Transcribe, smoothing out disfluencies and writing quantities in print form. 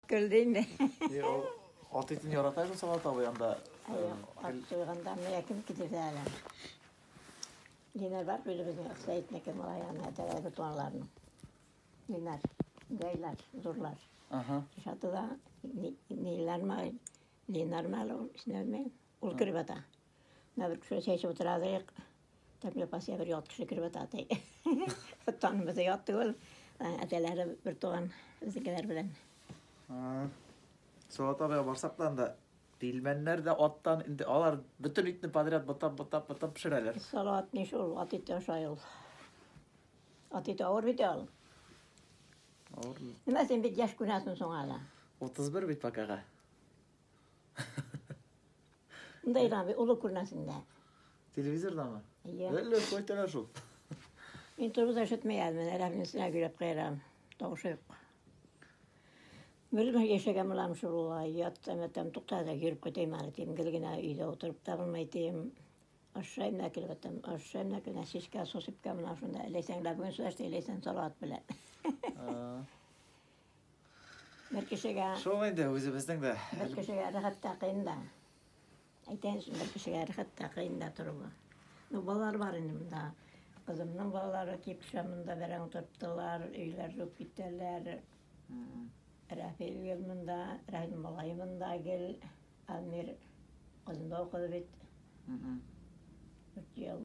Gördün At etini yaratayım salata bu yanda. At soyğandan mekin gidirdiler. Yine var böyle bir Seyit Mekin ayağına tereyağlı tuğanlarını. Yine gaylar, durlar. Aha. Şatıda nilermal isnelme ulkırbata. Ne bir şey şey oturacak. Tabii pasya bir yat kişi kırbata tay. Tanımıza yattı ol. Ateleri bir tuğan zikirler bilen. Salata ve barsaktan da bilmenler de attan indi alar bütün itni padrat batap pişirerler. Salat ne şol atit aşağı ol. Atit ağır bir al. Ağır. Nima sen bir yaş günahsın sonra. 31 bit bakaga. Ndayran bir ulu kurnasında. Televizorda mı? Ya. Öyle koytular şu. Men turbu işitmeýärmi, elafnisine gülüp gaýram. Dogşy ýok. Böyle yaşagan bilen şurula yatsam tuktada girip giteyim alayım. Gelgine üyde oturup tabılmaytayım. Aşağıya kilbetem, aşağıya kına şişka sosip kamına şunda eleysen de bugün süreçte eleysen salat bile. Merkeşega. Şu anda özümüzden de. Merkeşega rahat takında. Ayten merkeşega rahat takında turba. No balar var elimde. Kızımın balaları kipşamında veren oturttular, öyler yok gittiler. Rahil yılında, rahil malayımında gel, Amir kızında okudu bit. 3 yıl.